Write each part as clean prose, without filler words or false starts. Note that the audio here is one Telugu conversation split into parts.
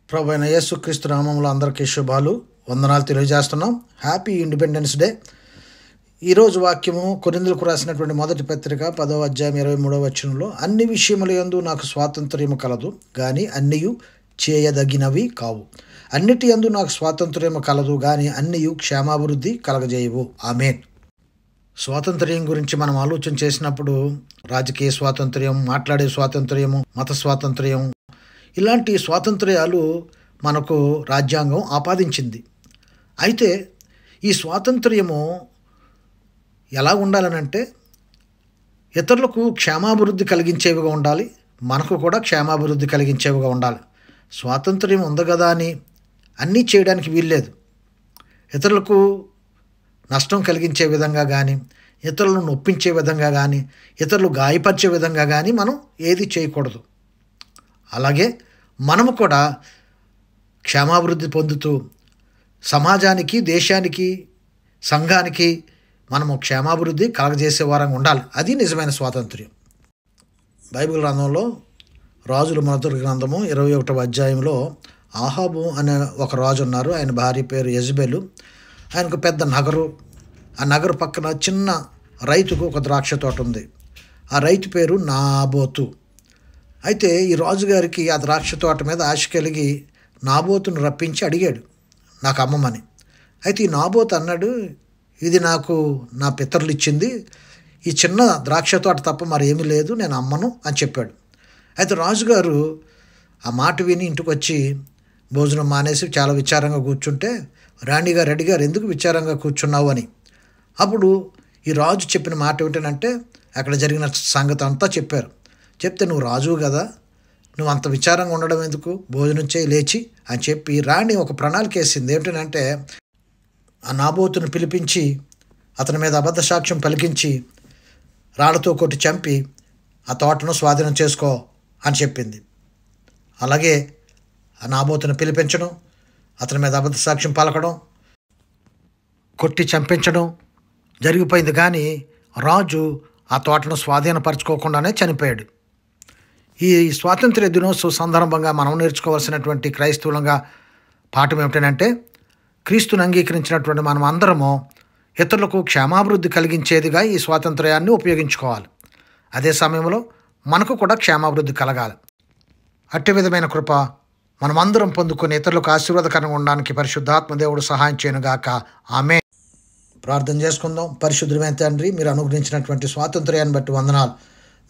ప్రభు అయిన యేసుక్రీస్తు నామములో అందరికీ శుభాలు వందనాలు తెలియజేస్తున్నాం. Happy independence day. ఈరోజు వాక్యము కొరింథీయులకు రాసినటువంటి మొదటి పత్రిక 10వ అధ్యాయం 23వ వచనంలో, అన్ని విషయముల యందు నాకు స్వాతంత్ర్యము కలదు, కానీ అన్నియు చేయదగినవి కావు. అన్నిటి యందు నాకు స్వాతంత్ర్యము కలదు, కానీ అన్నియు క్షేమాభివృద్ధి కలగజేయవు. ఆమేన్. స్వాతంత్ర్యం గురించి మనం ఆలోచన చేసినప్పుడు రాజకీయ స్వాతంత్ర్యం, మాట్లాడే స్వాతంత్ర్యము, మత స్వాతంత్ర్యం, ఇలాంటి స్వాతంత్ర్యాలు మనకు రాజ్యాంగం ఆపాదించింది. అయితే ఈ స్వాతంత్ర్యము ఎలా ఉండాలనంటే ఇతరులకు క్షేమాభివృద్ధి కలిగించేవిగా ఉండాలి, మనకు కూడా క్షేమాభివృద్ధి కలిగించేవిగా ఉండాలి. స్వాతంత్ర్యం ఉంది కదా అని అన్నీ చేయడానికి వీల్లేదు. ఇతరులకు నష్టం కలిగించే విధంగా కానీ, ఇతరులను నొప్పించే విధంగా కానీ, ఇతరులు గాయపరిచే విధంగా కానీ మనం ఏది చేయకూడదు. అలాగే మనము కూడా క్షేమాభివృద్ధి పొందుతూ సమాజానికి, దేశానికి, సంఘానికి మనము క్షేమాభివృద్ధి కలగజేసే వారంగా ఉండాలి. అది నిజమైన స్వాతంత్ర్యం. బైబిల్ గ్రంథంలో రాజుల మొదటి గ్రంథము 21వ అధ్యాయంలో ఆహాబు అనే ఒక రాజు ఉన్నారు. ఆయన భార్య పేరు యెజబెలు. ఆయనకు పెద్ద నగరు, ఆ నగరు పక్కన చిన్న రైతుకు ఒక ద్రాక్ష తోట ఉంది. ఆ రైతు పేరు నాబోతు. అయితే ఈ రాజుగారికి ఆ ద్రాక్ష తోట మీద ఆశ కలిగి నాబోతును రప్పించి అడిగాడు, నాకు అమ్మమని. అయితే ఈ నాబోతు అన్నాడు, ఇది నాకు నా పితరులు ఇచ్చింది, ఈ చిన్న ద్రాక్ష తోట తప్ప మరి ఏమీ లేదు, నేను అమ్మను అని చెప్పాడు. అయితే రాజుగారు ఆ మాట విని ఇంటికి వచ్చి భోజనం మానేసి చాలా విచారంగా కూర్చుంటే, రాణిగారు అడిగారు, ఎందుకు విచారంగా కూర్చున్నావు అని. అప్పుడు ఈ రాజు చెప్పిన మాట ఏమిటంటే, అక్కడ జరిగిన సంగతి అంతా చెప్పారు. చెప్తే, నువ్వు రాజువు కదా, నువ్వు అంత విచారంగా ఉండడం ఎందుకు, భోజనం చేయి లేచి అని చెప్పి రాణి ఒక ప్రణాళిక వేసింది. ఏమిటంటే ఆ నాబోతును పిలిపించి అతని మీద అబద్ధ సాక్ష్యం పలికించి రాళ్లతో కొట్టి చంపి ఆ తోటను స్వాధీనం చేసుకో అని చెప్పింది. అలాగే ఆ నాబోతును పిలిపించడం, అతని మీద అబద్ధ సాక్ష్యం పలకడం, కొట్టి చంపించడం జరిగిపోయింది. కానీ రాజు ఆ తోటను స్వాధీనపరచుకోకుండానే చనిపోయాడు. ఈ స్వాతంత్ర్య దినోత్సవ సందర్భంగా మనం నేర్చుకోవాల్సినటువంటి క్రైస్తవులంగా పాఠం ఏమిటంటే, క్రీస్తుని అంగీకరించినటువంటి మనం అందరము ఇతరులకు క్షేమాభివృద్ధి కలిగించేదిగా ఈ స్వాతంత్ర్యాన్ని ఉపయోగించుకోవాలి. అదే సమయంలో మనకు కూడా క్షేమాభివృద్ధి కలగాలి. అట్టి విధమైన కృప మనమందరం పొందుకొని ఇతరులకు ఆశీర్వాదకరంగా ఉండడానికి పరిశుద్ధాత్మ దేవుడు సహాయం చేయనుగాక. ఆమేన్. ప్రార్థన చేసుకుందాం. పరిశుద్ధమైన తండ్రి, మీరు అనుగ్రహించినటువంటి స్వాతంత్ర్యాన్ని బట్టి వందనాలు.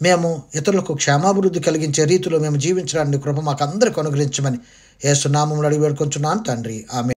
మేము ఇతరులకు క్షేమాభివృద్ధి కలిగించే రీతిలో మేము జీవించడానికి కృప మాకు అందరికీ అనుగ్రహించమని యేసు నామములో అడిగి వేడుకొంచున్నాను తండ్రి. ఆమేన్.